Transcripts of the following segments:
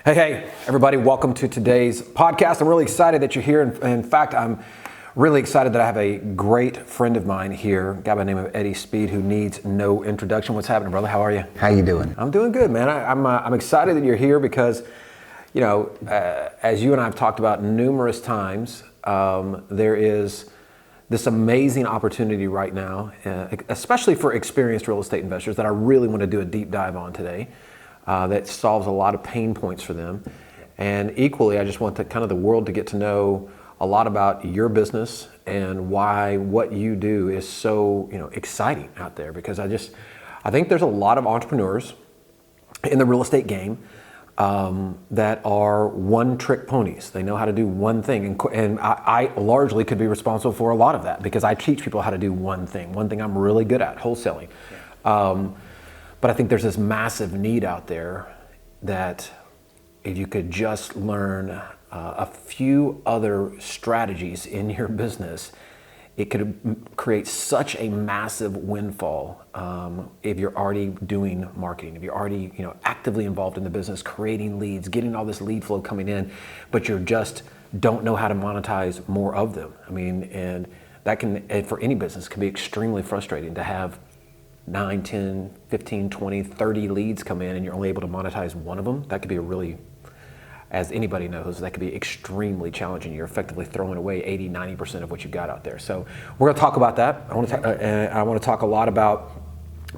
Hey, everybody, welcome to today's podcast. I'm really excited that you're here. In fact, I'm really excited that I have a great friend of mine here, a guy by the name of Eddie Speed, who needs no introduction. What's happening, brother? How are you? How you doing? I'm doing good, man. I'm excited that you're here because, as you and I have talked about numerous times, there is this amazing opportunity right now, especially for experienced real estate investors, that I really want to do a deep dive on today. That solves a lot of pain points for them. And equally, I just want the world to get to know a lot about your business and why what you do is so, exciting out there. Because I think there's a lot of entrepreneurs in the real estate game that are one-trick ponies. They know how to do one thing. And I largely could be responsible for a lot of that because I teach people how to do one thing I'm really good at, wholesaling. But I think there's this massive need out there that if you could just learn a few other strategies in your business, it could create such a massive windfall if you're already doing marketing, if you're already actively involved in the business, creating leads, getting all this lead flow coming in, but you just don't know how to monetize more of them. I mean, and that can, for any business, can be extremely frustrating to have 9, 10, 15, 20, 30 leads come in and you're only able to monetize one of them. That could be as anybody knows, that could be extremely challenging. You're effectively throwing away 80, 90% of what you've got out there. So we're going to talk about that. I want to talk a lot about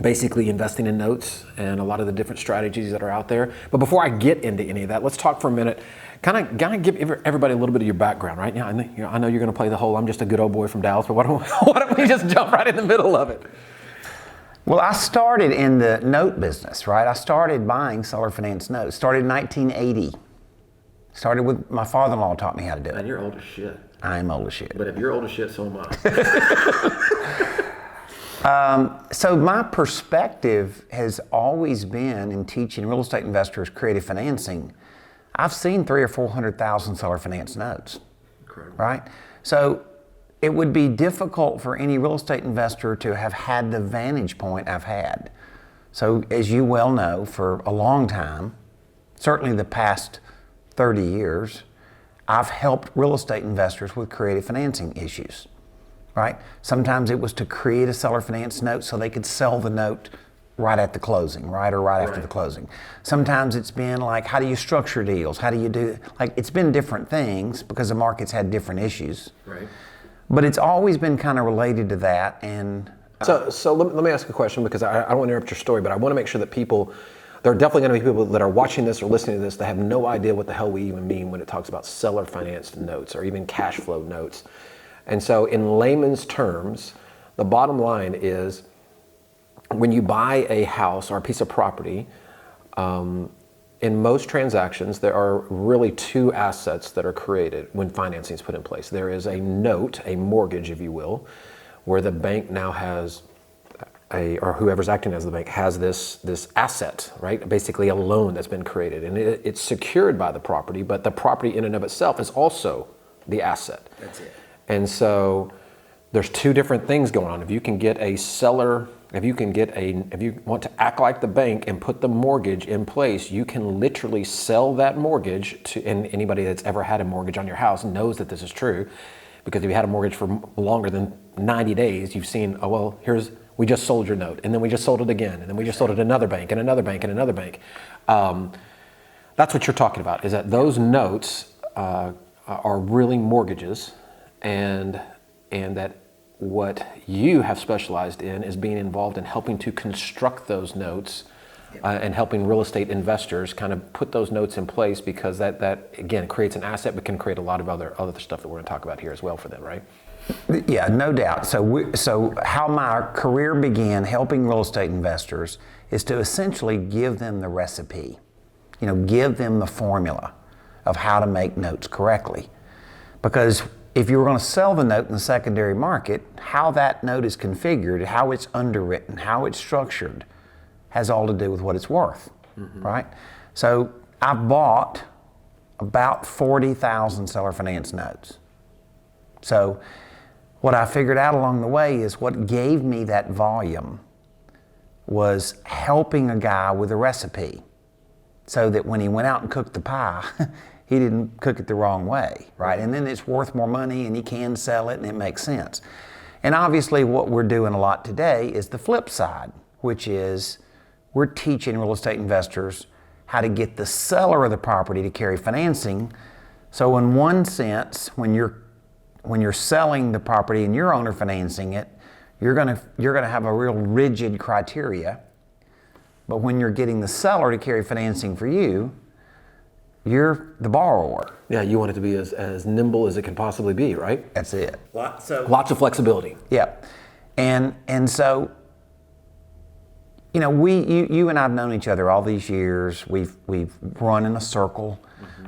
basically investing in notes and a lot of the different strategies that are out there. But before I get into any of that, let's talk for a minute. Kind of give everybody a little bit of your background, right? I know you're going to play the whole "I'm just a good old boy from Dallas," but why don't we just jump right in the middle of it? Well, I started in the note business, right? I started buying seller finance notes. Started in 1980. Started with my father-in-law taught me how to do it. And you're old as shit. I'm old as shit. But if you're old as shit, so am I. So my perspective has always been in teaching real estate investors creative financing. I've seen 300,000 or 400,000 seller finance notes. Incredible. Right? So it would be difficult for any real estate investor to have had the vantage point I've had. So as you well know, for a long time, certainly the past 30 years, I've helped real estate investors with creative financing issues, right? Sometimes it was to create a seller finance note so they could sell the note right at the closing, right? Or right after the closing. Sometimes it's been like, how do you structure deals? How do you do, it's been different things because the market's had different issues. Right. But it's always been kind of related to that. And So let me ask a question because I don't want to interrupt your story, but I want to make sure that there are definitely going to be people that are watching this or listening to this that have no idea what the hell we even mean when it talks about seller financed notes or even cash flow notes. And so in layman's terms, the bottom line is when you buy a house or a piece of property, in most transactions, there are really two assets that are created when financing is put in place. There is a note, a mortgage, if you will, where the bank now has or whoever's acting as the bank has this asset, right? Basically a loan that's been created. And it's secured by the property, but the property in and of itself is also the asset. That's it. And so there's two different things going on. If you want to act like the bank and put the mortgage in place, you can literally sell that mortgage and anybody that's ever had a mortgage on your house knows that this is true, because if you had a mortgage for longer than 90 days, you've seen, we just sold your note, and then we just sold it again, and then we just sold it to another bank, and another bank, and another bank. That's what you're talking about, is that those notes are really mortgages, and that what you have specialized in is being involved in helping to construct those notes and helping real estate investors kind of put those notes in place, because that again creates an asset but can create a lot of other stuff that we're going to talk about here as well for them, right? Yeah, no doubt. So how my career began helping real estate investors is to essentially give them the recipe, give them the formula of how to make notes correctly. Because if you were going to sell the note in the secondary market, how that note is configured, how it's underwritten, how it's structured, has all to do with what it's worth, right? So I bought about 40,000 seller finance notes. So what I figured out along the way is what gave me that volume was helping a guy with a recipe. so that when he went out and cooked the pie, he didn't cook it the wrong way, right? And then it's worth more money and he can sell it and it makes sense. And obviously what we're doing a lot today is the flip side, which is we're teaching real estate investors how to get the seller of the property to carry financing. So in one sense, when you're selling the property and you're owner financing it, you're gonna have a real rigid criteria. But when you're getting the seller to carry financing for you, you're the borrower. Yeah, you want it to be as nimble as it can possibly be, right? That's it. Lots of flexibility. Yeah, and so, you know, you and I've known each other all these years. We've run in a circle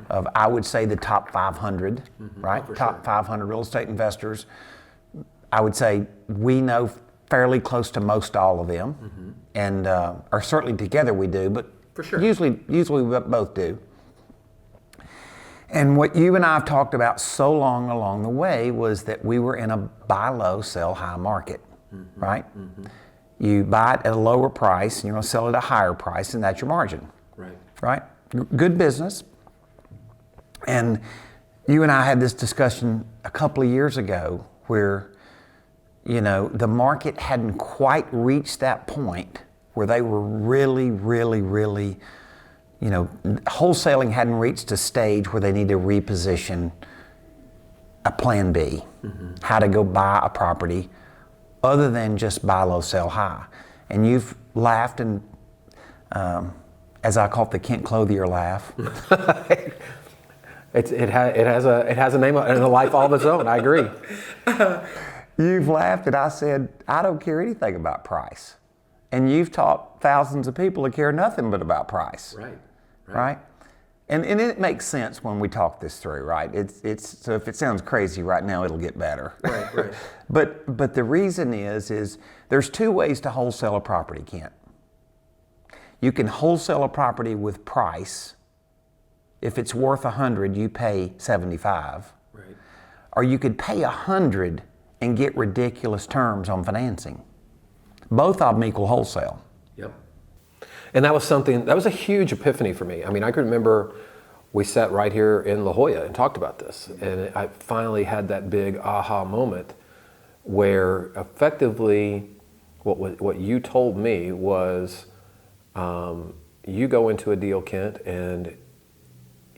of, I would say, the top 500, right? Oh, Top sure. 500 real estate investors. I would say we know fairly close to most all of them, and or certainly together we do, but For sure. usually we both do. And what you and I have talked about so long along the way was that we were in a buy low, sell high market, right? You buy it at a lower price and you're going to sell it at a higher price, and that's your margin, right? Good business. And you and I had this discussion a couple of years ago where, you know, the market hadn't quite reached that point where they were really, you know, wholesaling hadn't reached a stage where they need to reposition a plan B, how to go buy a property other than just buy low, sell high. And you've laughed, and as I call it, the Kent Clothier laugh. It has a name and a life all of its own. I agree. You've laughed, and I said, I don't care anything about price. And you've taught thousands of people to care nothing but about price. Right? And it makes sense when we talk this through, right? It's so if it sounds crazy right now, it'll get better. Right. But the reason is there's two ways to wholesale a property, Kent. You can wholesale a property with price. If it's worth 100, you pay 75. Right. Or you could pay 100 and get ridiculous terms on financing. Both of them equal wholesale. Yep. And that was a huge epiphany for me. I mean, I can remember we sat right here in La Jolla and talked about this. And I finally had that big aha moment where effectively what you told me was you go into a deal, Kent, and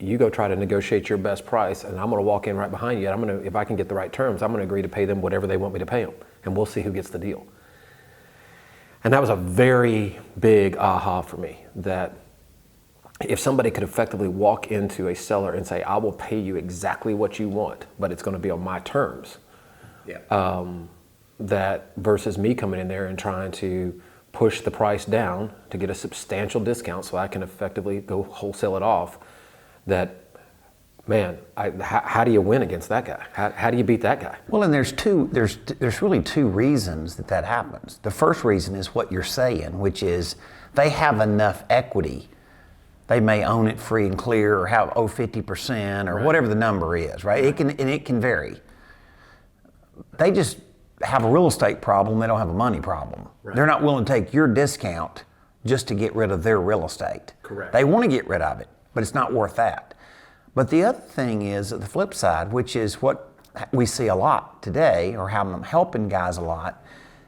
you go try to negotiate your best price, and I'm going to walk in right behind you. And if I can get the right terms, I'm going to agree to pay them whatever they want me to pay them, and we'll see who gets the deal. And that was a very big aha for me, that if somebody could effectively walk into a seller and say, I will pay you exactly what you want, but it's going to be on my terms. That versus me coming in there and trying to push the price down to get a substantial discount so I can effectively go wholesale it off, that, man, how do you win against that guy? How do you beat that guy? Well, and there's really two reasons that happens. The first reason is what you're saying, which is they have enough equity. They may own it free and clear, or have 50% or whatever the number is, right? It can vary. They just have a real estate problem. They don't have a money problem. They're not willing to take your discount just to get rid of their real estate. Correct. They want to get rid of it, but it's not worth that. But the other thing is the flip side, which is what we see a lot today, or how I'm helping guys a lot,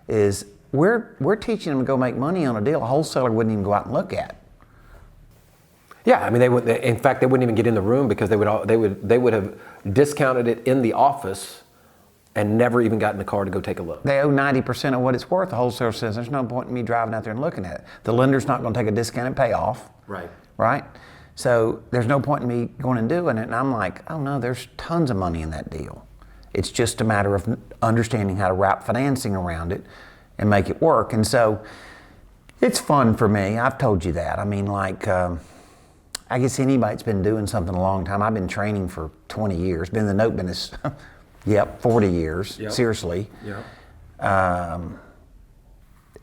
is we're teaching them to go make money on a deal a wholesaler wouldn't even go out and look at. Yeah, I mean, in fact, they wouldn't even get in the room because they would have discounted it in the office and never even got in the car to go take a look. They owe 90% of what it's worth. The wholesaler says there's no point in me driving out there and looking at it. The lender's not going to take a discounted payoff. Right? So there's no point in me going and doing it. And I'm like, oh no, there's tons of money in that deal. It's just a matter of understanding how to wrap financing around it and make it work. And so it's fun for me. I've told you that. I mean, like, I guess anybody that's been doing something a long time. I've been training for 20 years, been in the note business, 40 years, seriously.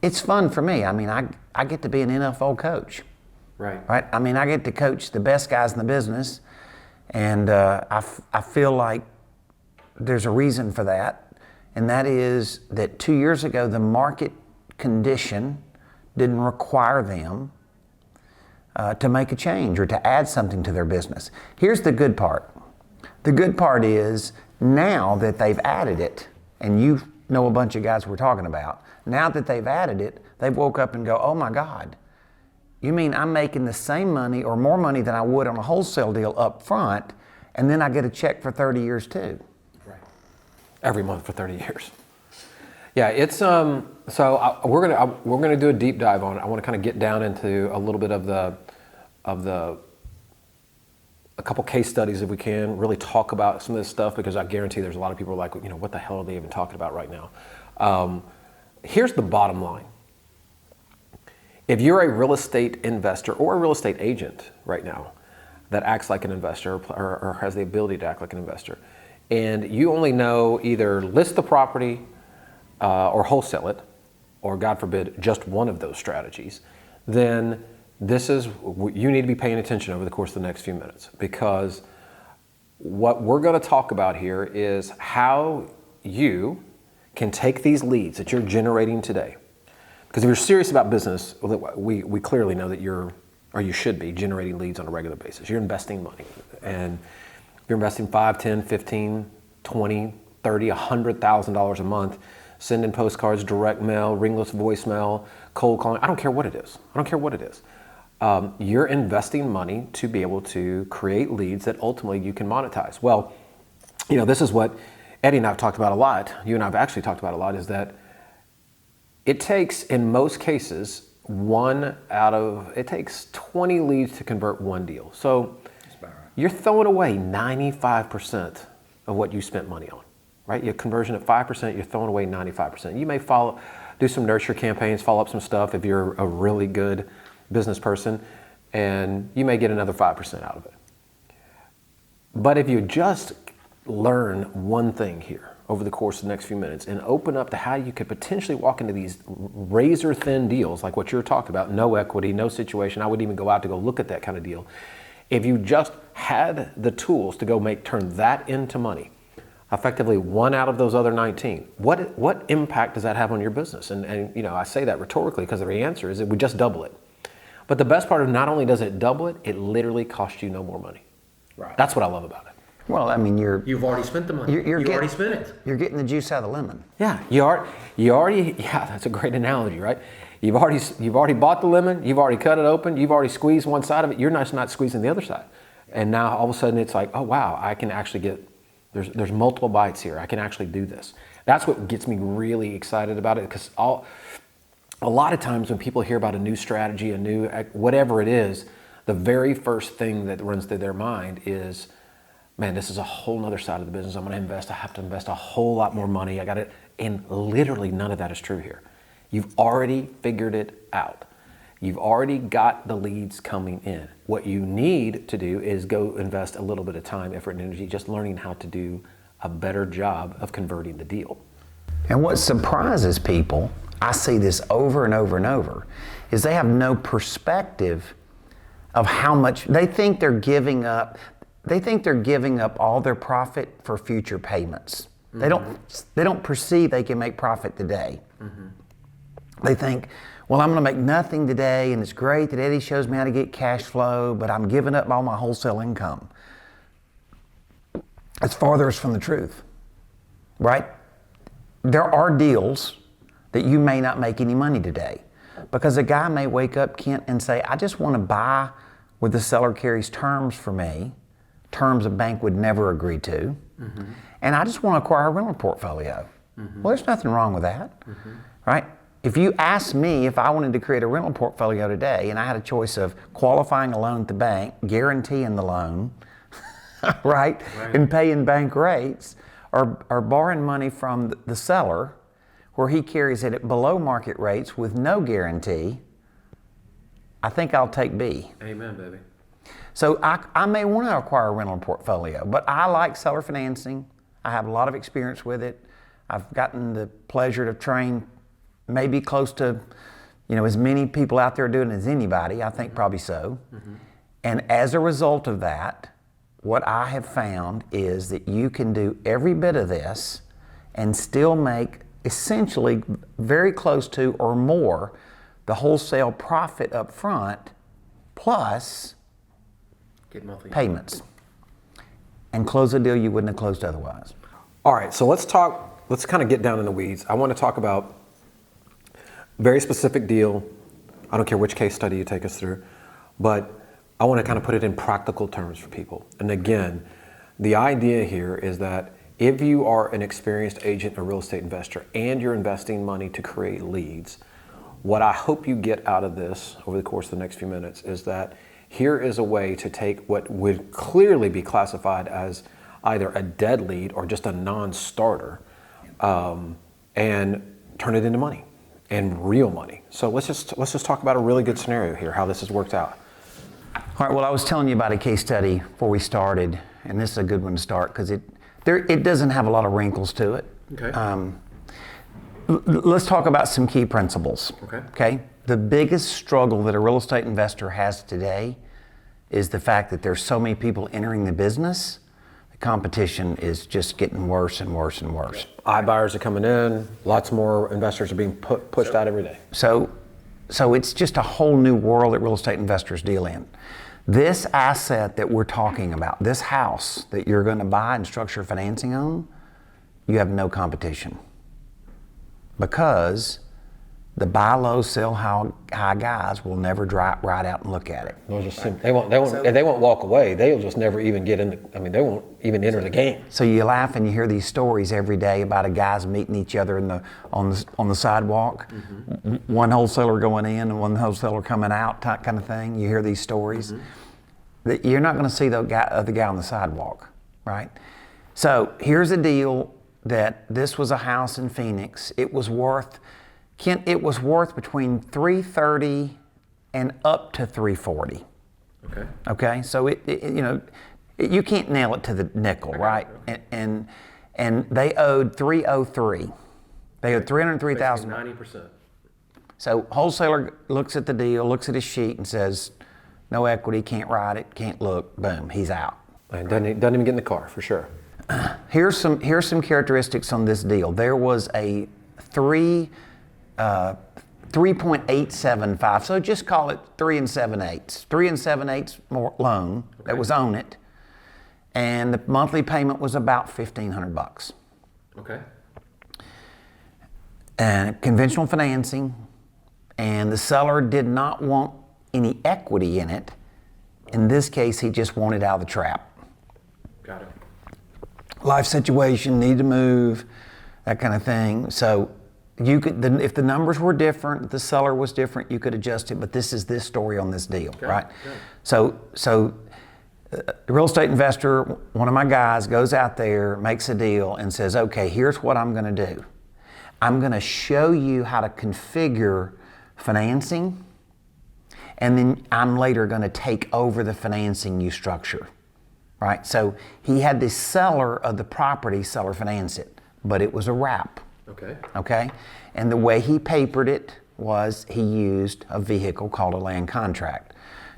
It's fun for me. I mean, I get to be an NFL coach. Right. I mean, I get to coach the best guys in the business, and I feel like there's a reason for that, and that is that 2 years ago, the market condition didn't require them to make a change or to add something to their business. Here's the good part. The good part is now that they've added it, and you know a bunch of guys we're talking about, now that they've added it, they've woke up and go, oh my God, you mean I'm making the same money or more money than I would on a wholesale deal up front, and then I get a check for 30 years too. Right. Every month for 30 years. Yeah, it's we're gonna do a deep dive on it. I want to kind of get down into a little bit of a couple case studies if we can, really talk about some of this stuff, because I guarantee there's a lot of people like, what the hell are they even talking about right now? Here's the bottom line. If you're a real estate investor or a real estate agent right now that acts like an investor or has the ability to act like an investor, and you only know either list the property or wholesale it, or God forbid, just one of those strategies, then you need to be paying attention over the course of the next few minutes, because what we're going to talk about here is how you can take these leads that you're generating today. Because if you're serious about business, we clearly know that you should be generating leads on a regular basis. You're investing money, and you're investing $5, $10, $15, $20, $30, $100,000 a month, sending postcards, direct mail, ringless voicemail, cold calling. I don't care what it is. You're investing money to be able to create leads that ultimately you can monetize. Well, this is what Eddie and I have talked about a lot. You and I have actually talked about a lot, is that it takes, in most cases, it takes 20 leads to convert one deal. So you're throwing away 95% of what you spent money on, right? Your conversion at 5%, you're throwing away 95%. You may do some nurture campaigns, follow up some stuff if you're a really good business person, and you may get another 5% out of it. But if you just learn one thing here over the course of the next few minutes and open up to how you could potentially walk into these razor thin deals like what you're talking about, no equity, no situation, I wouldn't even go out to go look at that kind of deal. If you just had the tools to go turn that into money, effectively one out of those other 19, what impact does that have on your business? And I say that rhetorically because the answer is it would just double it. But the best part of not only does it double it, it literally costs you no more money. Right. That's what I love about it. Well, I mean, you've already spent the money. You've already spent it. You're getting the juice out of the lemon. Yeah, you already. Yeah, that's a great analogy, right? You've already bought the lemon. You've already cut it open. You've already squeezed one side of it. You're not squeezing the other side. And now all of a sudden it's like, oh wow, I can actually get. There's multiple bites here. I can actually do this. That's what gets me really excited about it, because a lot of times when people hear about a new strategy, a new whatever it is, the very first thing that runs through their mind is, man, this is a whole nother side of the business. I'm going to invest. I have to invest a whole lot more money. I got it. And literally none of that is true here. You've already figured it out. You've already got the leads coming in. What you need to do is go invest a little bit of time, effort, and energy just learning how to do a better job of converting the deal. And what surprises people, I see this over and over and over, is they have no perspective of how much they think they're giving up. They think they're giving up all their profit for future payments. Mm-hmm. They don't perceive they can make profit today. Mm-hmm. They think, well, I'm going to make nothing today, and it's great that Eddie shows me how to get cash flow, but I'm giving up all my wholesale income. It's farthest from the truth, right? There are deals that you may not make any money today, because a guy may wake up, Kent, and say, I just want to buy where the seller carries terms for me, terms a bank would never agree to, mm-hmm. and I just want to acquire a rental portfolio. Mm-hmm. Well, there's nothing wrong with that, mm-hmm. right? If you asked me if I wanted to create a rental portfolio today and I had a choice of qualifying a loan at the bank, guaranteeing the loan, right, and paying bank rates, or borrowing money from the seller where he carries it at below market rates with no guarantee, I think I'll take B. Amen, baby. So I may want to acquire a rental portfolio, but I like seller financing. I have a lot of experience with it. I've gotten the pleasure to train maybe close to, as many people out there doing it as anybody. I think probably so. Mm-hmm. And as a result of that, what I have found is that you can do every bit of this and still make essentially very close to or more the wholesale profit up front plus Get monthly payments, and close a deal you wouldn't have closed otherwise. All right, so let's kind of get down in the weeds. I want to talk about very specific deal. I don't care which case study you take us through, but I want to kind of put it in practical terms for people. And again, the idea here is that if you are an experienced agent or real estate investor and you're investing money to create leads, what I hope you get out of this over the course of the next few minutes is that here is a way to take what would clearly be classified as either a dead lead or just a non-starter, and turn it into money and real money. So let's just talk about a really good scenario here, how this has worked out. All right, well, I was telling you about a case study before we started, and this is a good one to start because it doesn't have a lot of wrinkles to it. Okay. Let's talk about some key principles. Okay. The biggest struggle that a real estate investor has today is the fact that there's so many people entering the business. The competition is just getting worse and worse and worse. iBuyers are coming in, lots more investors are being pushed out every day. So it's just a whole new world that real estate investors deal in. This asset that we're talking about, this house that you're going to buy and structure financing on, you have no competition. Because the buy low, sell high guys will never ride out and look at it. They won't walk away. They'll just never even get in. They won't even enter the game. So you laugh and you hear these stories every day about a guys meeting each other on the sidewalk. Mm-hmm. One wholesaler going in and one wholesaler coming out, kind of thing. You hear these stories. Mm-hmm. You're not going to see the other guy on the sidewalk, right? So here's a deal that this was a house in Phoenix. It was worth between $330 and up to $340. Okay. Okay. So you can't nail it to the nickel, right? And they owed $303. They owed $303,000. 90%. So wholesaler looks at the deal, looks at his sheet, and says, "No equity, can't ride it, can't look." Boom, he's out. And doesn't even get in the car for sure. Here's some characteristics on this deal. There was a 3.875, so just call it 3 7/8. 3 7/8 more loan that was on it, and the monthly payment was about $1,500. Okay. And conventional financing, and the seller did not want any equity in it. In this case, he just wanted out of the trap. Got it. Life situation, need to move, that kind of thing. So you could, if the numbers were different, the seller was different, you could adjust it. But this is this story on this deal, right? So the real estate investor, one of my guys, goes out there, makes a deal, and says, "Okay, here's what I'm going to do. I'm going to show you how to configure financing, and then I'm later going to take over the financing you structure." Right? So he had the seller of the property seller finance it, but it was a wrap. Okay. Okay? And the way he papered it was he used a vehicle called a land contract.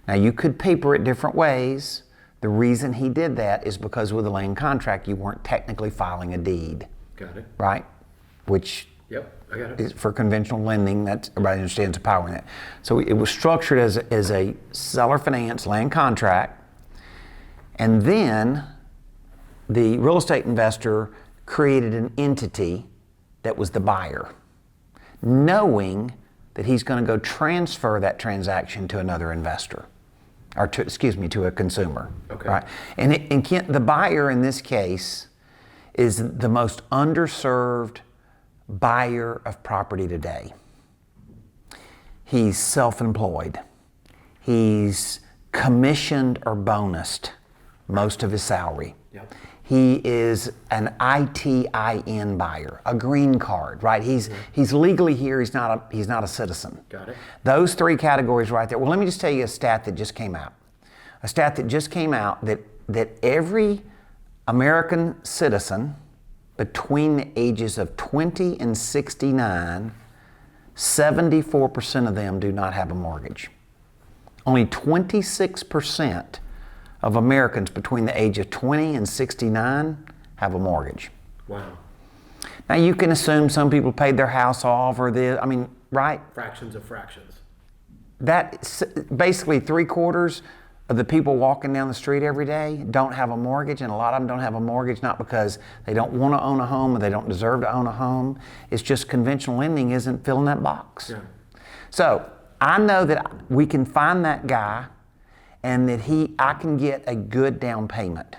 Now you could paper it different ways. The reason he did that is because with a land contract you weren't technically filing a deed. Got it. Right? Which Yep, I got it. is for conventional lending, that's everybody understands the power in that. So it was structured as a seller finance land contract. And then the real estate investor created an entity that was the buyer, knowing that he's going to go transfer that transaction to another investor, or to a consumer. Okay. Right? And the buyer in this case is the most underserved buyer of property today. He's self-employed. He's commissioned or bonused most of his salary. Yep. He is an ITIN buyer, a green card, right? He's legally here. He's not a citizen. Got it. Those three categories right there. Well, let me just tell you a stat that just came out. A stat that just came out that every American citizen between the ages of 20 and 69, 74% of them do not have a mortgage. Only 26% of Americans between the age of 20 and 69 have a mortgage. Wow. Now you can assume some people paid their house off right? Fractions of fractions. basically 3/4 of the people walking down the street every day don't have a mortgage, and a lot of them don't have a mortgage not because they don't want to own a home or they don't deserve to own a home. It's just conventional lending isn't filling that box. Yeah. So I know that we can find that guy and that I can get a good down payment.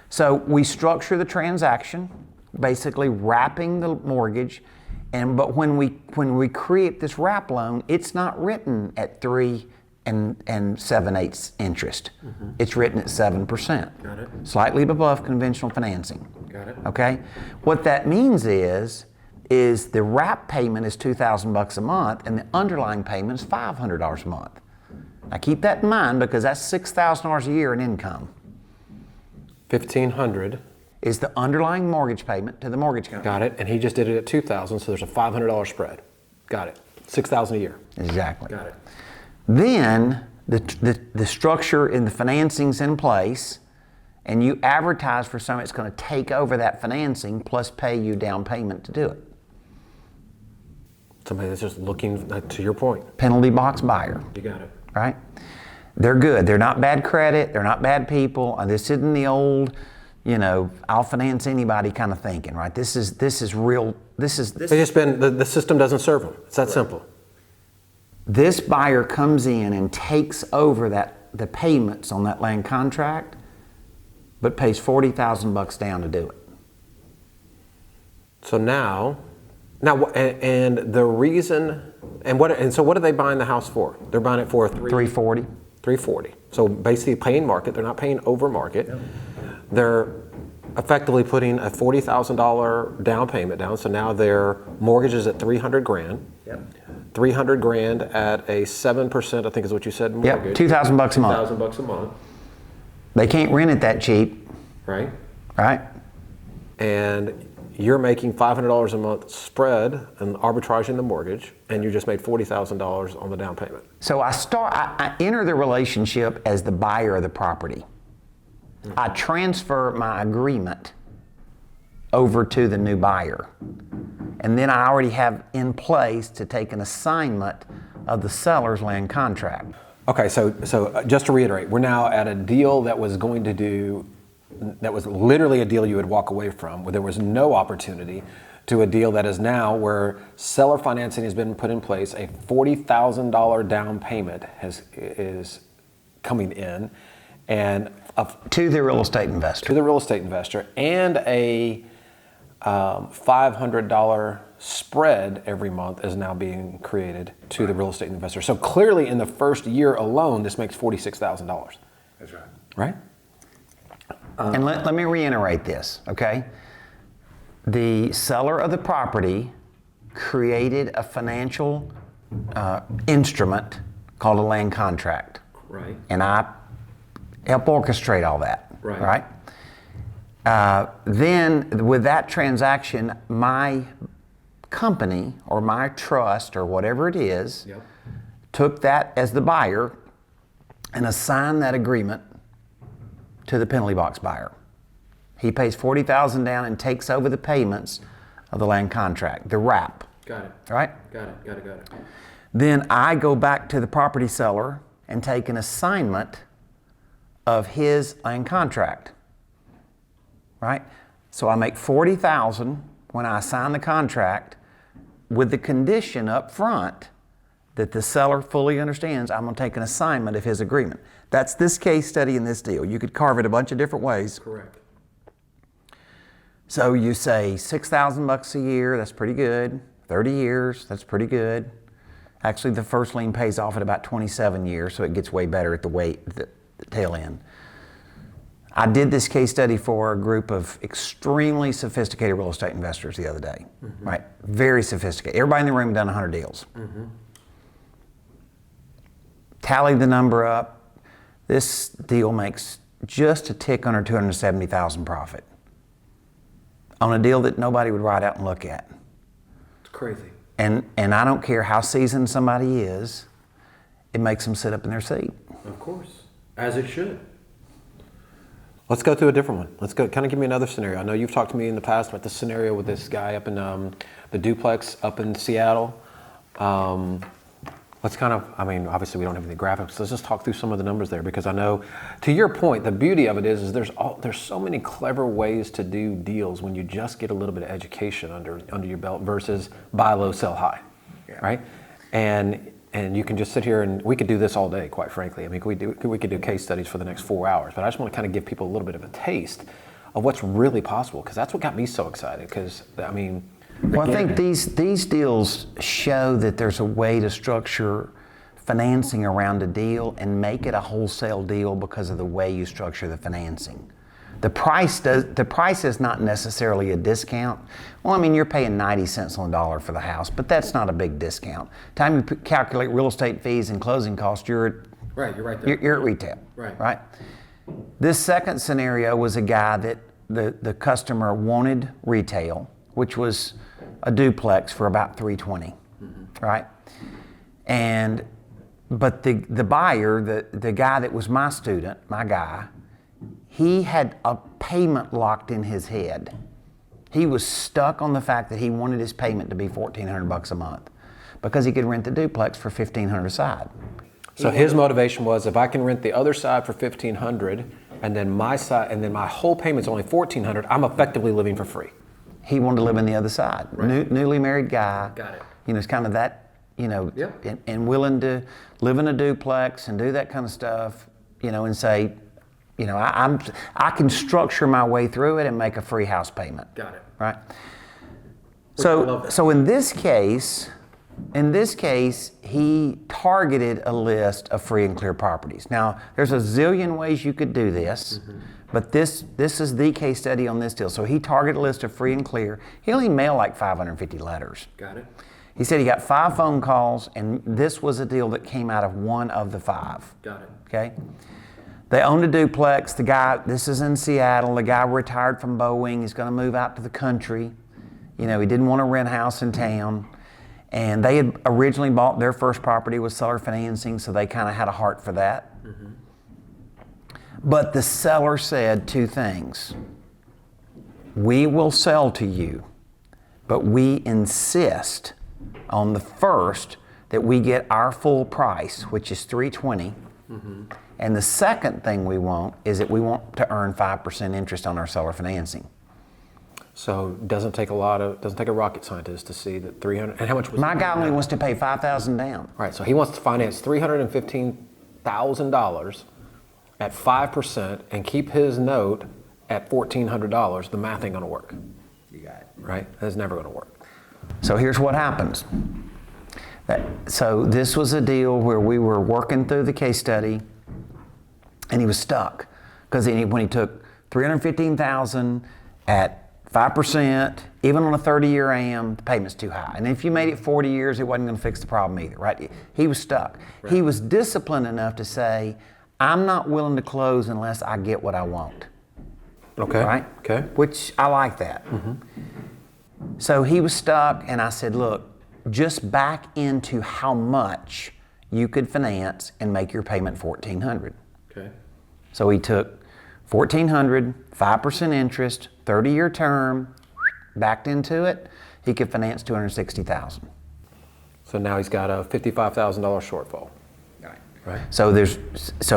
So we structure the transaction, basically wrapping the mortgage, but when we create this wrap loan, it's not written at 3 and 7/8 interest. It's written at 7%. Got it. Slightly above conventional financing. Got it. Okay? What that means is the wrap payment is $2,000 a month and the underlying payment is $500 a month. Now keep that in mind because that's $6,000 a year in income. $1,500. Is the underlying mortgage payment to the mortgage company. Got it. And he just did it at $2,000, so there's a $500 spread. Got it. $6,000 a year. Exactly. Got it. Then the structure and the financing's in place, and you advertise for somebody that's going to take over that financing plus pay you down payment to do it. Somebody that's just looking, to your point. Penalty box buyer, You got it. right? They're good. They're not bad credit. They're not bad people. This isn't the old, I'll finance anybody kind of thinking, right? This is real. They just the system doesn't serve them. It's that simple. This buyer comes in and takes over the payments on that land contract, but pays $40,000 down to do it. So now, and the reason, so what are they buying the house for? They're buying it for $340. $340. So basically paying market. They're not paying over market. Yep. They're effectively putting a $40,000 down payment down. So now their mortgage is at $300,000. Yep. $300,000 at a 7%, I think is what you said, mortgage. Yep, $2,000 a month. $2,000 a month. They can't rent it that cheap, Right? right? And you're making $500 a month spread and arbitraging the mortgage, and you just made $40,000 on the down payment. So I enter the relationship as the buyer of the property. I transfer my agreement over to the new buyer. And then I already have in place to take an assignment of the seller's land contract. Okay, so just to reiterate, we're now at a deal that was literally a deal you would walk away from, where there was no opportunity, to a deal that is now where seller financing has been put in place, a $40,000 down payment is coming in, and to the real estate investor. And a $500 spread every month is now being created to the real estate investor. So clearly in the first year alone, this makes $46,000. That's right. Right? And let me reiterate this, okay? The seller of the property created a financial instrument called a land contract. Right. And I help orchestrate all that. Right. Then with that transaction, my company or my trust or whatever it is Yep. took that as the buyer and assigned that agreement to the penalty box buyer. He pays $40,000 down and takes over the payments of the land contract, the wrap. Got it. Right? Got it. Then I go back to the property seller and take an assignment of his land contract. Right? So I make $40,000 when I sign the contract with the condition up front that the seller fully understands I'm going to take an assignment of his agreement. That's this case study in this deal. You could carve it a bunch of different ways. Correct. So you say $6,000 a year, that's pretty good. 30 years, that's pretty good. Actually, the first lien pays off at about 27 years, so it gets way better at the tail end. I did this case study for a group of extremely sophisticated real estate investors the other day, right? Very sophisticated. Everybody in the room had done 100 deals. Tallied the number up. This deal makes just a tick under $270,000 profit on a deal that nobody would write out and look at. It's crazy. And I don't care how seasoned somebody is, it makes them sit up in their seat. Of course. As it should. Let's go through a different one. Let's go. Kind of give me another scenario. I know you've talked to me in the past about this scenario with this guy up in the duplex up in Seattle. Let's kind of, I mean, obviously we don't have any graphics. Let's just talk through some of the numbers there, because I know, to your point, the beauty of it is there's so many clever ways to do deals when you just get a little bit of education under your belt versus buy low, sell high, right? And you can just sit here, and we could do this all day, quite frankly. I mean, we could do case studies for the next 4 hours, but I just want to kind of give people a little bit of a taste of what's really possible, because that's what got me so excited. Because I mean, well, I think these deals show that there's a way to structure financing around a deal and make it a wholesale deal because of the way you structure the financing. The price is not necessarily a discount. Well, I mean, you're paying 90 cents on the dollar for the house, but that's not a big discount. Time you calculate real estate fees and closing costs, you're right there. You're at retail, right? This second scenario was a guy that the customer wanted retail, which was a duplex for about $320, right? But the buyer, the guy that was my student, my guy, he had a payment locked in his head. He was stuck on the fact that he wanted his payment to be $1,400 a month because he could rent the duplex for $1,500 a side. So his motivation was, if I can rent the other side for $1,500, and then my side, and then my whole payment's only $1,400, I'm effectively living for free. He wanted to live on the other side. Newly married guy. Got it. You know, it's kind of that, you know, and willing to live in a duplex and do that kind of stuff, you know, and say, you know, I can structure my way through it and make a free house payment. Got it. Right? So in this case, he targeted a list of free and clear properties. Now, there's a zillion ways you could do this, but this is the case study on this deal. So he targeted a list of free and clear. He only mailed like 550 letters. Got it. He said he got 5 phone calls, and this was a deal that came out of one of the 5. Got it. Okay? They owned a duplex. The guy, this is in Seattle, the guy retired from Boeing. He's going to move out to the country. You know, he didn't want to rent a house in town. And they had originally bought their first property with seller financing, so they kind of had a heart for that. But the seller said 2 things. We will sell to you, but we insist on the first that we get our full price, which is $320. And the second thing we want is that we want to earn 5% interest on our seller financing. So it doesn't take a rocket scientist to see that 300, and how much was my guy only wants to pay $5,000 down. Right, so he wants to finance $315,000 at 5% and keep his note at $1,400. The math ain't gonna work. You got it. Right? That's never gonna work. So here's what happens. So this was a deal where we were working through the case study, and he was stuck because when he took $315,000 at 5%, even on a 30-year AM, the payment's too high. And if you made it 40 years, it wasn't going to fix the problem either, right? He was stuck. Right. He was disciplined enough to say, I'm not willing to close unless I get what I want. Okay. Right? Okay. Which I like that. So he was stuck, and I said, look, just back into how much you could finance and make your payment $1,400. Okay. So he took $1,400, 5% interest, 30-year term, backed into it. He could finance $260,000. So now he's got a $55,000 shortfall. Right. So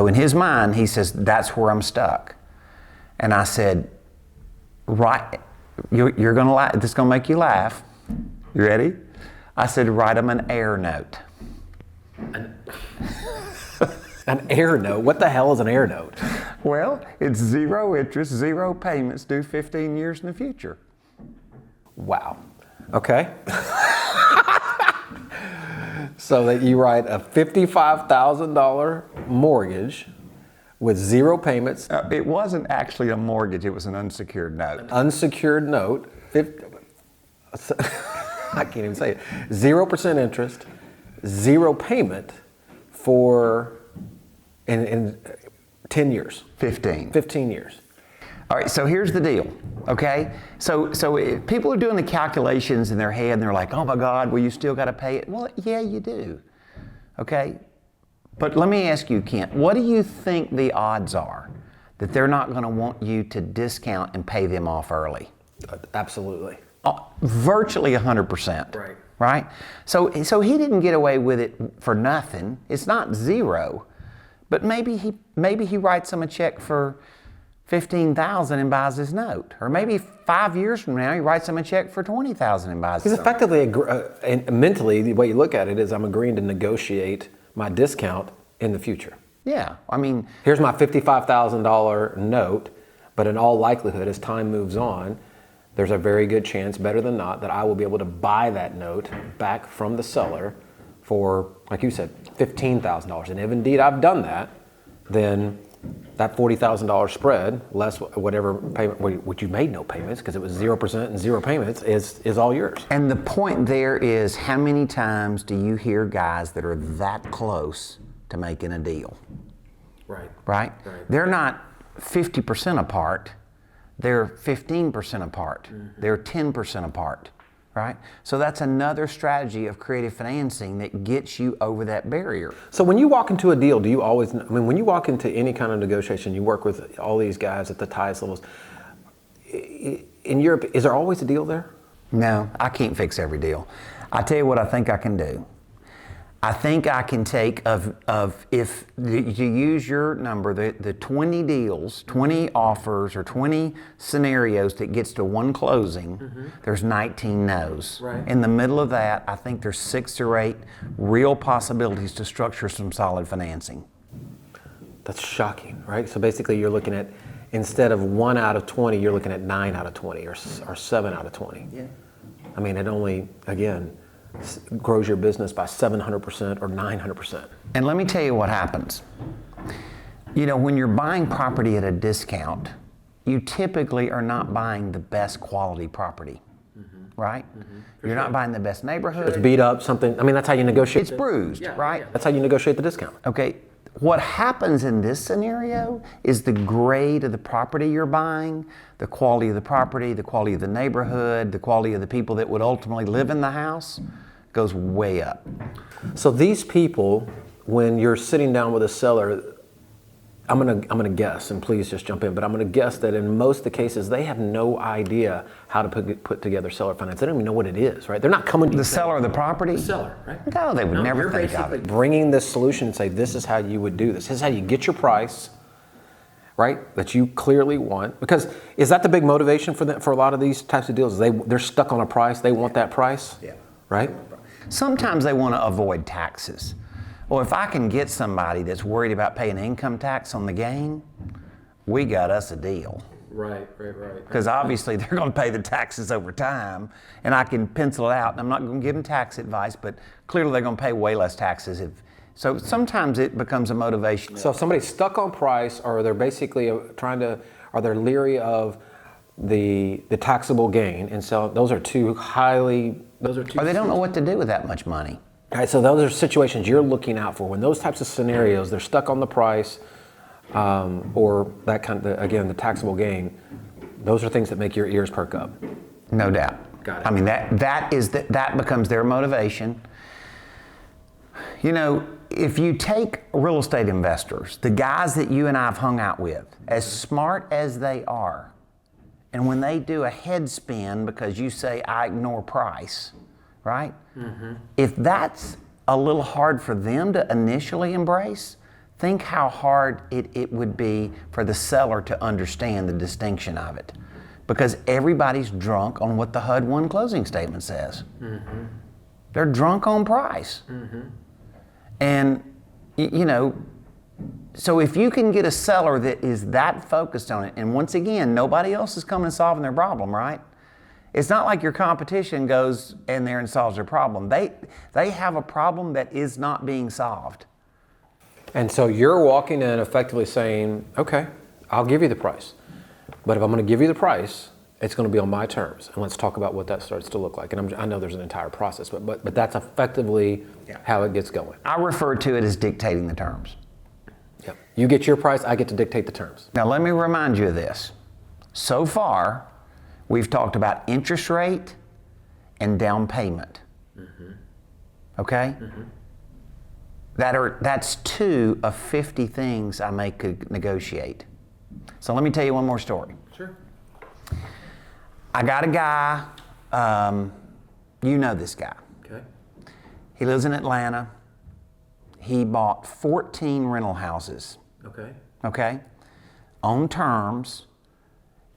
in his mind, he says, that's where I'm stuck. And I said, right, you're gonna laugh. This is gonna make you laugh. You ready? I said, write him an air note. An air note? What the hell is an air note? Well, it's 0 interest, 0 payments due 15 years in the future. Wow. Okay. So that you write a $55,000 mortgage with 0 payments. It wasn't actually a mortgage, it was an unsecured note. An unsecured note. I can't even say it. 0% interest, 0 payment for in 10 years. 15. 15 years. All right, so here's the deal, okay? So if people are doing the calculations in their head and they're like, oh my God, well, you still got to pay it. Well, yeah, you do, okay? But let me ask you, Kent, what do you think the odds are that they're not going to want you to discount and pay them off early? Absolutely. Virtually 100%. Right. right? So he didn't get away with it for nothing. It's not zero, but maybe he writes him a check for $15,000 and buys his note, or maybe 5 years from now he writes him a check for $20,000 and buys his He's note. effectively, and mentally, the way you look at it is I'm agreeing to negotiate my discount in the future. Yeah, I mean, Here's my $55,000 note, but in all likelihood, as time moves on, there's a very good chance, better than not, that I will be able to buy that note back from the seller for, like you said, $15,000. And if indeed I've done that, then that $40,000 spread, less whatever payment, which you made no payments because it was 0% and 0 payments, is all yours. and the point there is, how many times do you hear guys that are that close to making a deal? Right. Right? They're not 50% apart, they're 15% apart, they're 10% apart, right? So that's another strategy of creative financing that gets you over that barrier. So when you walk into a deal, do you always, when you walk into any kind of negotiation, you work with all these guys at the highest levels, in Europe, is there always a deal there? No, I can't fix every deal. I tell you what I think I can do. I think I can take if you use your number, the 20 deals, 20 offers, or 20 scenarios that gets to one closing, there's 19 no's. Right. In the middle of that, I think there's 6 or 8 real possibilities to structure some solid financing. That's shocking, right? So basically you're looking at, instead of 1 out of 20, you're looking at 9 out of 20 or 7 out of 20. Yeah. I mean, it only, again, grows your business by 700% or 900%. And let me tell you what happens. You know, when you're buying property at a discount, you typically are not buying the best quality property, right? You're not buying the best neighborhood. It's beat up, something, I mean, that's how you negotiate. It's bruised, right? That's how you negotiate the discount. Okay, what happens in this scenario is the grade of the property you're buying, the quality of the property, the quality of the neighborhood, the quality of the people that would ultimately live in the house goes way up. So these people, when you're sitting down with a seller, I'm gonna guess, and please just jump in, but I'm gonna guess that in most of the cases, they have no idea how to put together seller finance. They don't even know what it is, right? They're not coming to The seller of the property? the seller, right? No, they would never think of it. Bringing this solution and say, this is how you would do this. This is how you get your price, right? That you clearly want. Because is that the big motivation for them, for a lot of these types of deals? They're stuck on a price. They want that price, right? Sometimes they want to avoid taxes. Well, if I can get somebody that's worried about paying income tax on the gain, we got us a deal. Right. Because obviously they're going to pay the taxes over time, and I can pencil it out. And I'm not going to give them tax advice, but clearly they're going to pay way less taxes. So sometimes it becomes a motivation. So if somebody's stuck on price, or they're basically are they leery of the taxable gain, and so those are two. Or they don't know what to do with that much money. All right, so those are situations you're looking out for. When those types of scenarios, they're stuck on the price, or that kind of, again, the taxable gain, those are things that make your ears perk up. No doubt. Got it. I mean, that becomes their motivation. You know, if you take real estate investors, the guys that you and I have hung out with, as smart as they are, and when they do a head spin because you say, I ignore price, right? If that's a little hard for them to initially embrace, think how hard it would be for the seller to understand the distinction of it. Because everybody's drunk on what the HUD-1 closing statement says. They're drunk on price. And, you know, so if you can get a seller that is that focused on it, and once again, nobody else is coming and solving their problem, right? It's not like your competition goes in there and solves their problem. They have a problem that is not being solved. And so you're walking in effectively saying, okay, I'll give you the price. But if I'm going to give you the price, it's going to be on my terms. And let's talk about what that starts to look like. And I know there's an entire process, but that's effectively how it gets going. I refer to it as dictating the terms. Yep. You get your price, I get to dictate the terms. Now let me remind you of this. So far, we've talked about interest rate and down payment. Okay? That's 2 of 50 things I may could negotiate. So let me tell you one more story. Sure. I got a guy, you know this guy. Okay. He lives in Atlanta. He bought 14 rental houses, Okay. okay, on terms.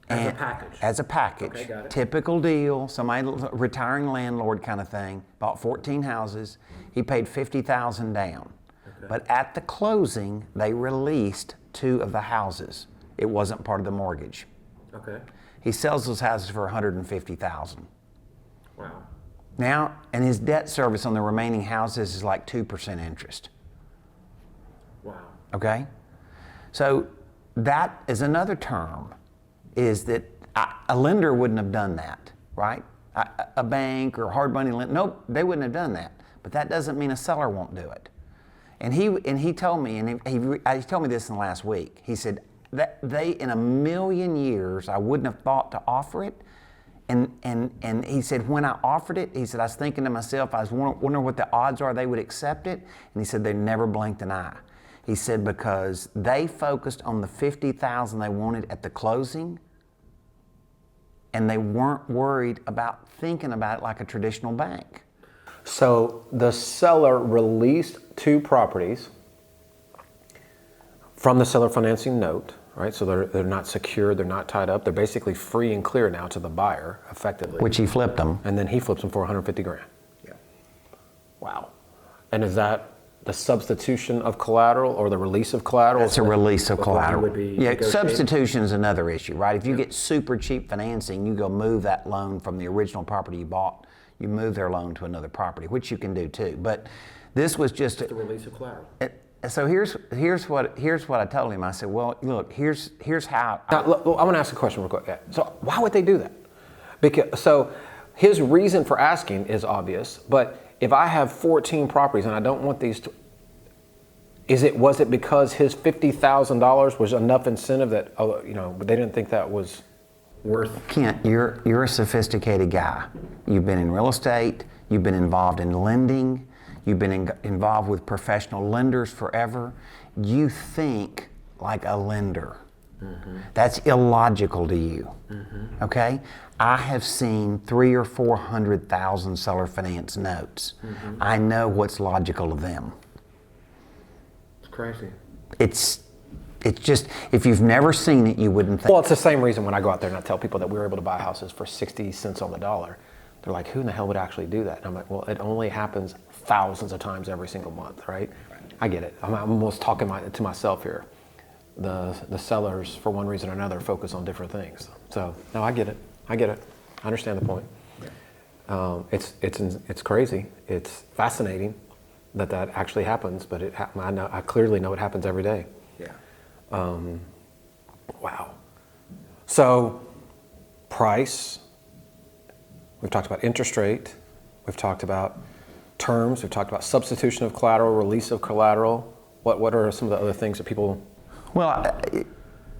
As a package. As a package. Okay, got it. Typical deal, somebody, retiring landlord kind of thing, bought 14 houses. He paid $50,000 down. Okay. But at the closing, they released 2 of the houses. It wasn't part of the mortgage. Okay. He sells those houses for $150,000. Wow. Now, and his debt service on the remaining houses is like 2% interest. Wow. Okay? So that is another term, is that a lender wouldn't have done that, right? A bank or hard money lender, nope, they wouldn't have done that. But that doesn't mean a seller won't do it. And he told me, and he told me this in the last week. He said that in a million years, I wouldn't have thought to offer it. And he said, when I offered it, he said, I was thinking to myself, I was wondering what the odds are they would accept it. And he said, they never blinked an eye. He said, because they focused on the $50,000 they wanted at the closing, and they weren't worried about thinking about it like a traditional bank. So the seller released 2 properties from the seller financing note, right? So they're not secured, they're not tied up. They're basically free and clear now to the buyer, effectively. Which he flipped them. And then he flips them for $150,000. Yeah. Wow. And is that the substitution of collateral or the release of collateral? It's a release of What you collateral. would be Yeah, negotiating? substitution is another issue, right? If you get super cheap financing, you go move that loan from the original property you bought, you move their loan to another property, which you can do too. But this was just The release of collateral. so here's what I told him. I said, well, look, here's how. Now, look, I want to ask a question real quick. Yeah. So why would they do that? Because so his reason for asking is obvious, but if I have 14 properties and I don't want these to, was it because his $50,000 was enough incentive that they didn't think that was worth? Kent, you're a sophisticated guy. You've been in real estate. You've been involved in lending. You've been involved with professional lenders forever. You think like a lender. Mm-hmm. That's illogical to you. Mm-hmm. Okay? I have seen 300,000 or 400,000 seller finance notes. Mm-hmm. I know what's logical to them. It's crazy. It's just, if you've never seen it, you wouldn't think. Well, it's the same reason when I go out there and I tell people that we were able to buy houses for 60 cents on the dollar. They're like, who in the hell would actually do that? And I'm like, well, it only happens thousands of times every single month, right? I get it. I'm almost talking to myself here. The sellers, for one reason or another, focus on different things. So, no, I get it. I understand the point. It's crazy. It's fascinating that actually happens, but I clearly know it happens every day. Yeah. Wow. So, price. We've talked about interest rate. We've talked about terms. We've talked about substitution of collateral, release of collateral. What are some of the other things that people? Well,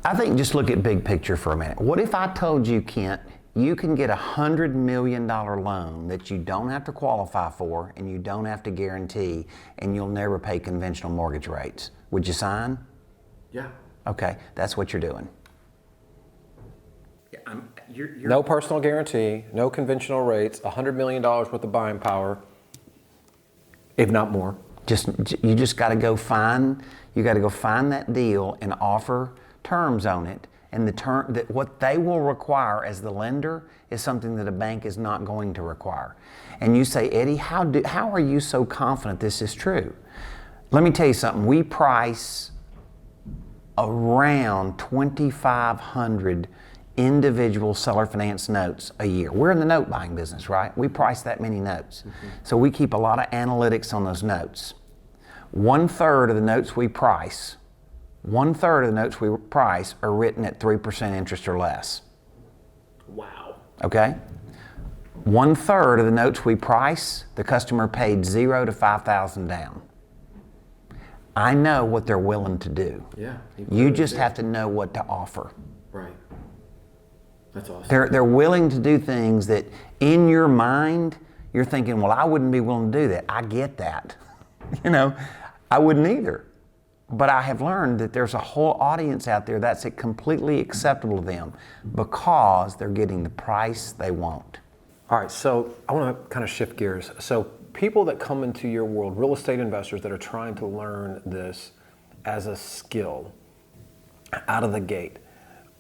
I think just look at big picture for a minute. What if I told you, Kent, you can get a $100 million loan that you don't have to qualify for and you don't have to guarantee, and you'll never pay conventional mortgage rates? Would you sign? Yeah. Okay, that's what you're doing. Yeah. You're No personal guarantee, no conventional rates, $100 million worth of buying power, if not more. You just got to go find that deal and offer terms on it, and what they will require as the lender is something that a bank is not going to require. And you say, Eddie, how are you so confident this is true? Let me tell you something. We price around 2,500 individual seller finance notes a year. We're in the note buying business, right? We price that many notes. Mm-hmm. So we keep a lot of analytics on those notes. 1/3 of the notes we price are written at 3% interest or less. Wow. Okay? 1/3 of the notes we price, the customer paid $0 to $5,000 down. I know what they're willing to do. Yeah. You just have to know what to offer. Right. That's awesome. They're willing to do things that in your mind, you're thinking, well, I wouldn't be willing to do that. I get that. I wouldn't either. But I have learned that there's a whole audience out there that's completely acceptable to them because they're getting the price they want. All right, so I want to kind of shift gears. So people that come into your world, real estate investors that are trying to learn this as a skill out of the gate.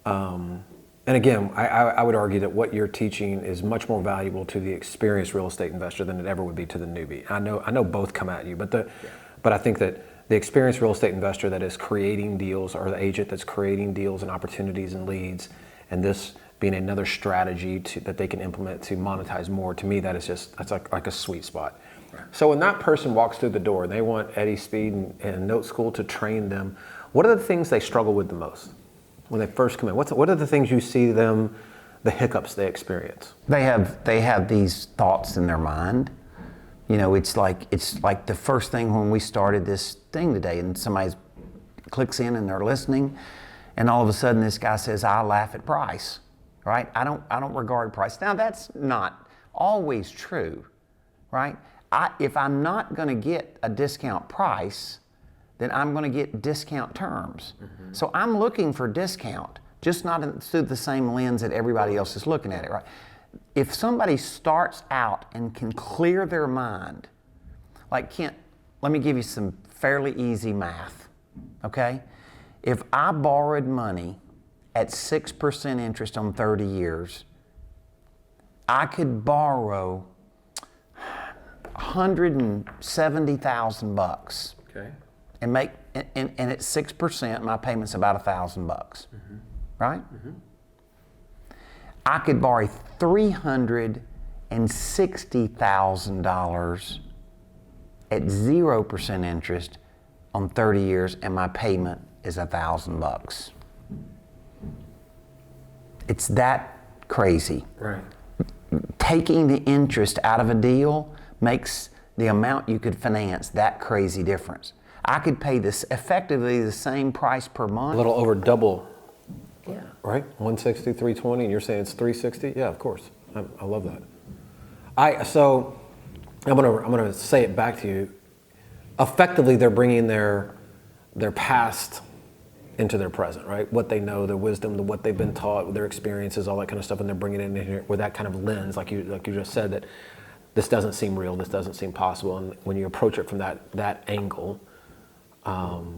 And again, I would argue that what you're teaching is much more valuable to the experienced real estate investor than it ever would be to the newbie. I know both come at you, but I think that the experienced real estate investor that is creating deals, or the agent that's creating deals and opportunities and leads, and this being another strategy that they can implement to monetize more, to me that's like a sweet spot. Right. So when that person walks through the door and they want Eddie Speed and Note School to train them, what are the things they struggle with the most when they first come in? What are the things you see them, the hiccups they experience? They have these thoughts in their mind. You know, it's like the first thing when we started this thing today, and somebody clicks in and they're listening, and all of a sudden this guy says, "I laugh at price," right? I don't regard price. Now that's not always true, right? If I'm not going to get a discount price, then I'm going to get discount terms. Mm-hmm. So I'm looking for discount, just not through the same lens that everybody else is looking at it, right? If somebody starts out and can clear their mind, like Kent, let me give you some fairly easy math, okay? If I borrowed money at 6% interest on 30 years, I could borrow $170,000. Okay. And make and at 6%, my payment's about $1,000, mm-hmm. right? Mm-hmm. I could borrow $360,000 at 0% interest on 30 years, and my payment is $1,000. It's that crazy. Right. Taking the interest out of a deal makes the amount you could finance that crazy difference. I could pay this effectively the same price per month. A little over double. Yeah. Right? 160, 320, and you're saying it's 360? Yeah, of course. I love that. So I'm gonna say it back to you. Effectively, they're bringing their past into their present, right? What they know, their wisdom, what they've been taught, their experiences, all that kind of stuff, and they're bringing it in here with that kind of lens, like you just said, that this doesn't seem real, this doesn't seem possible, and when you approach it from that angle,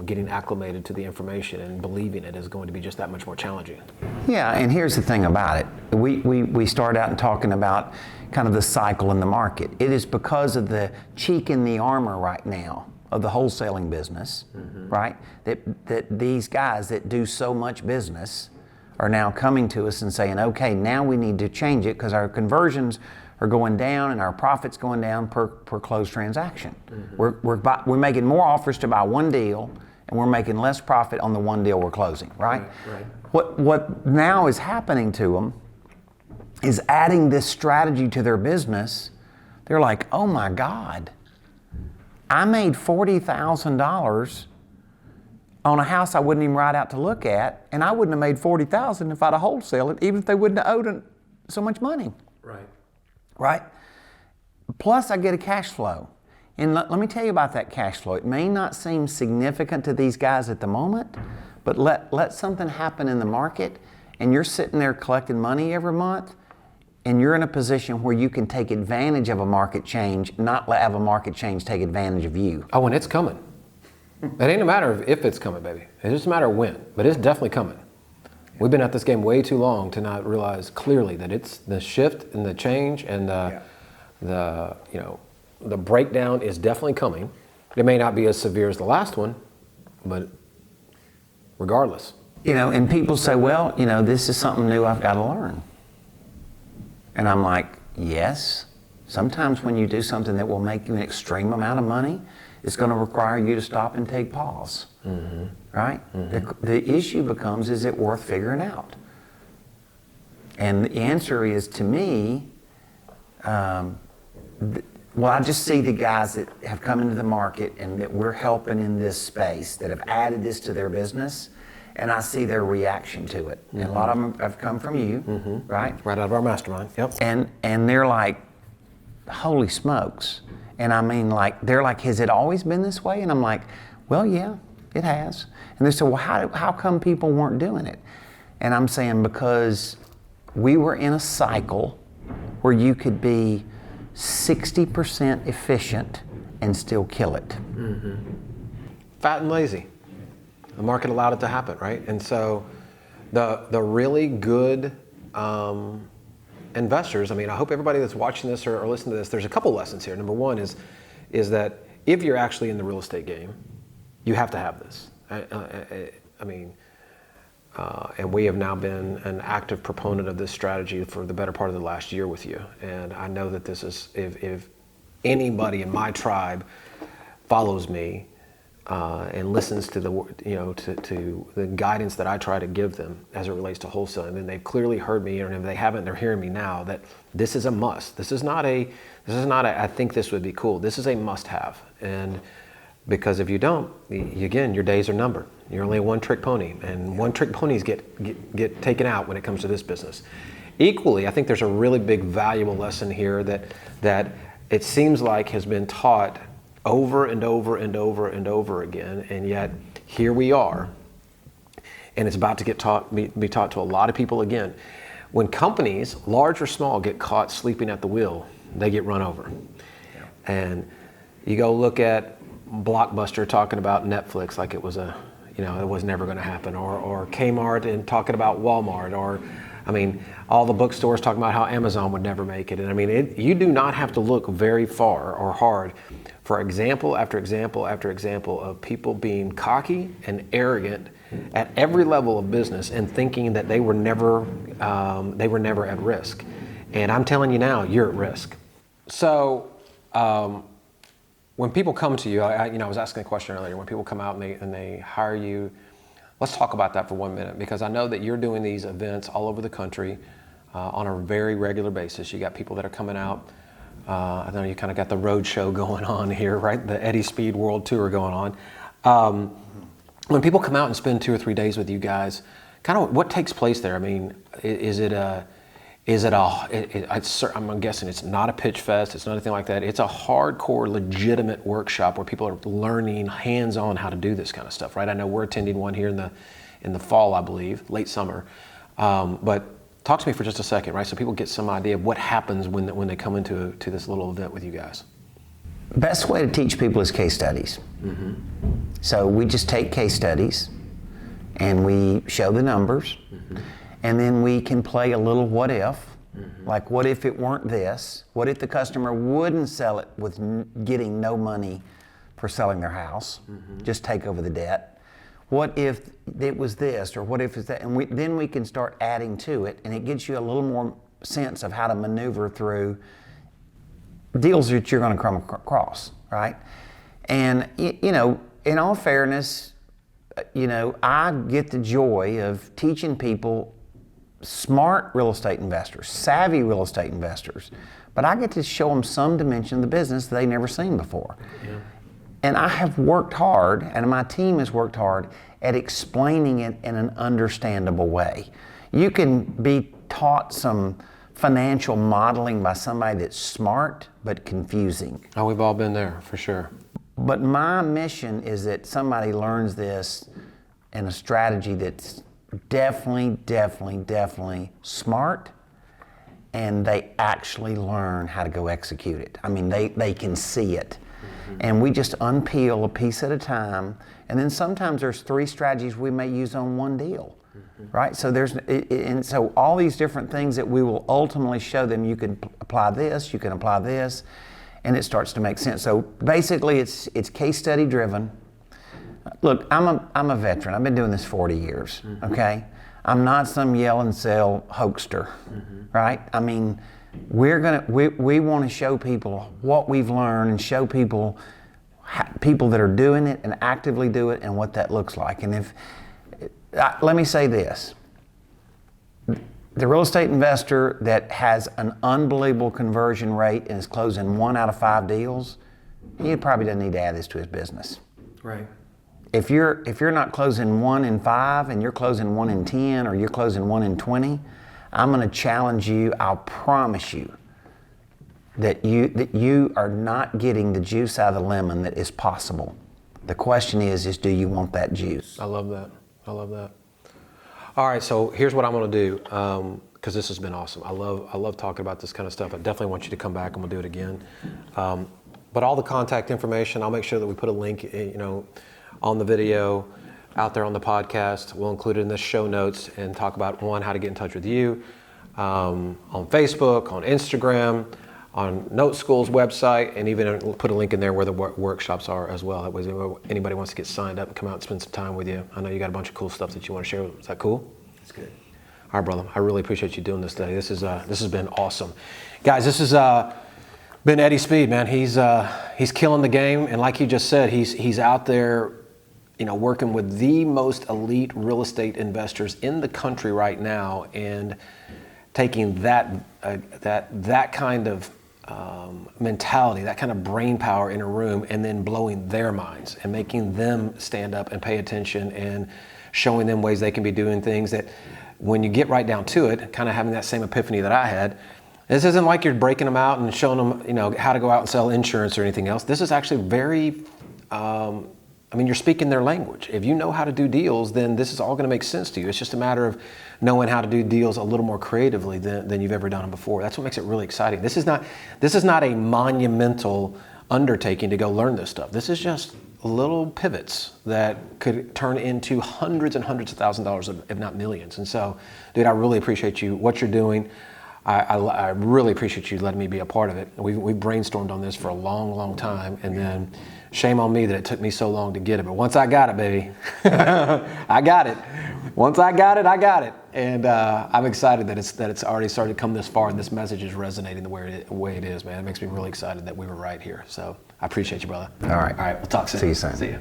getting acclimated to the information and believing it is going to be just that much more challenging. Yeah, and here's the thing about it. We start out talking about kind of the cycle in the market. It is because of the cheek in the armor right now of the wholesaling business, mm-hmm. right? That these guys that do so much business are now coming to us and saying, okay, now we need to change it because our conversions are going down and our profits going down per closed transaction. Mm-hmm. We're making more offers to buy one deal, and we're making less profit on the one deal we're closing, right? Right. What now is happening to them is adding this strategy to their business. They're like, oh my God, I made $40,000 on a house I wouldn't even ride out to look at, and I wouldn't have made $40,000 if I'd have wholesaled it, even if they wouldn't have owed so much money. Right. Right? Plus, I get a cash flow. And let me tell you about that cash flow. It may not seem significant to these guys at the moment, but let something happen in the market, and you're sitting there collecting money every month, and you're in a position where you can take advantage of a market change, not have a market change take advantage of you. Oh, and it's coming. It ain't a matter of if it's coming, baby. It's just a matter of when, but it's definitely coming. We've been at this game way too long to not realize clearly that it's the shift and the change and the breakdown is definitely coming. It may not be as severe as the last one, but regardless. And people say, well, this is something new I've got to learn. And I'm like, yes. Sometimes when you do something that will make you an extreme amount of money, it's going to require you to stop and take pause. Mm-hmm. Right? Mm-hmm. The issue becomes, is it worth figuring out? And the answer is, to me, I just see the guys that have come into the market and that we're helping in this space that have added this to their business, and I see their reaction to it. Mm-hmm. And a lot of them have come from you, mm-hmm. right? Right out of our mastermind, yep. And they're like, holy smokes. And I mean, they're like, has it always been this way? And I'm like, well, yeah, it has. And they said, well, how come people weren't doing it? And I'm saying, because we were in a cycle where you could be 60% efficient and still kill it. Fat and lazy. The market allowed it to happen, right? And so the really good investors, I mean, I hope everybody that's watching this or listening to this, there's a couple lessons here. Number one is that if you're actually in the real estate game, you have to have this. And we have now been an active proponent of this strategy for the better part of the last year with you. And I know that this is, if anybody in my tribe follows me and listens to to the guidance that I try to give them as it relates to wholesaling, then they've clearly heard me, and if they haven't, they're hearing me now, that this is a must. This is not a I think this would be cool. This is a must-have. And because if you don't, again, your days are numbered. You're only a one-trick pony, and one-trick ponies get taken out when it comes to this business. Equally, I think there's a really big valuable lesson here that it seems like has been taught over and over and over and over again, and yet here we are, and it's about to be taught to a lot of people again. When companies, large or small, get caught sleeping at the wheel, they get run over. Yeah. And you go look at Blockbuster talking about Netflix like it was it was never going to happen, or Kmart and talking about Walmart, or all the bookstores talking about how Amazon would never make it. And you do not have to look very far or hard for example after example after example of people being cocky and arrogant at every level of business and thinking that they were never at risk. And I'm telling you now, you're at risk. So when people come to you, I was asking a question earlier, when people come out and they hire you, let's talk about that for 1 minute, because I know that you're doing these events all over the country on a very regular basis. You got people that are coming out. I know you kind of got the road show going on here, right? The Eddie Speed World Tour going on. When people come out and spend 2 or 3 days with you guys, kind of what takes place there? I'm guessing it's not a pitch fest. It's not anything like that. It's a hardcore, legitimate workshop where people are learning hands-on how to do this kind of stuff, right? I know we're attending one here in the fall, I believe, late summer. But talk to me for just a second, right? So people get some idea of what happens when they come into this little event with you guys. Best way to teach people is case studies. Mm-hmm. So we just take case studies and we show the numbers. Mm-hmm. And then we can play a little what if, like what if it weren't this? What if the customer wouldn't sell it with getting no money for selling their house, just take over the debt? What if it was this, or what if it's that? And then we can start adding to it, and it gives you a little more sense of how to maneuver through deals that you're going to come across, right? And, in all fairness, I get the joy of teaching people, smart real estate investors, savvy real estate investors, but I get to show them some dimension of the business they've never seen before. Yeah. And I have worked hard, and my team has worked hard at explaining it in an understandable way. You can be taught some financial modeling by somebody that's smart but confusing. Oh, we've all been there, for sure. But my mission is that somebody learns this in a strategy that's definitely smart, and they actually learn how to go execute it. They can see it. And we just unpeel a piece at a time, and then sometimes there's 3 strategies we may use on one deal, right? So and so all these different things that we will ultimately show them, you can apply this, you can apply this, and it starts to make sense. So basically it's case study driven. Look, I'm a veteran. I've been doing this 40 years, okay? I'm not some yell and sell hoaxster, right? We want to show people what we've learned and show people that are doing it and actively do it and what that looks like. And let me say this. The real estate investor that has an unbelievable conversion rate and is closing 1 out of 5 deals, he probably doesn't need to add this to his business. Right. If you're not closing 1 in 5 and you're closing 1 in 10 or you're closing 1 in 20, I'm going to challenge you. I'll promise you that you are not getting the juice out of the lemon that is possible. The question is do you want that juice? I love that. All right, so here's what I'm going to do, because this has been awesome. I love talking about this kind of stuff. I definitely want you to come back and we'll do it again. But all the contact information, I'll make sure that we put a link, on the video, out there on the podcast. We'll include it in the show notes and talk about, one, how to get in touch with you on Facebook, on Instagram, on Note School's website, and even put a link in there where the workshops are as well. That way, if anybody wants to get signed up and come out and spend some time with you. I know you got a bunch of cool stuff that you want to share. Is that cool? That's good. All right, brother. I really appreciate you doing this today. This has been awesome, guys. This has been Eddie Speed, man. He's killing the game, and like you just said, he's out there, working with the most elite real estate investors in the country right now, and taking that kind of mentality, that kind of brain power in a room, and then blowing their minds and making them stand up and pay attention and showing them ways they can be doing things that, when you get right down to it, kind of having that same epiphany that I had. This isn't like you're breaking them out and showing them, how to go out and sell insurance or anything else. This is actually very, you're speaking their language. If you know how to do deals, then this is all going to make sense to you. It's just a matter of knowing how to do deals a little more creatively than you've ever done them before. That's what makes it really exciting. This is not a monumental undertaking to go learn this stuff. This is just little pivots that could turn into hundreds and hundreds of thousands of dollars, if not millions. And so, dude, I really appreciate what you're doing. I really appreciate you letting me be a part of it. We brainstormed on this for a long, long time, and then shame on me that it took me so long to get it. But once I got it, baby, I got it. Once I got it, I got it. And I'm excited that it's already started to come this far, and this message is resonating the way it is, man. It makes me really excited that we were right here. So I appreciate you, brother. All right. All right, we'll talk soon. See you soon. See you.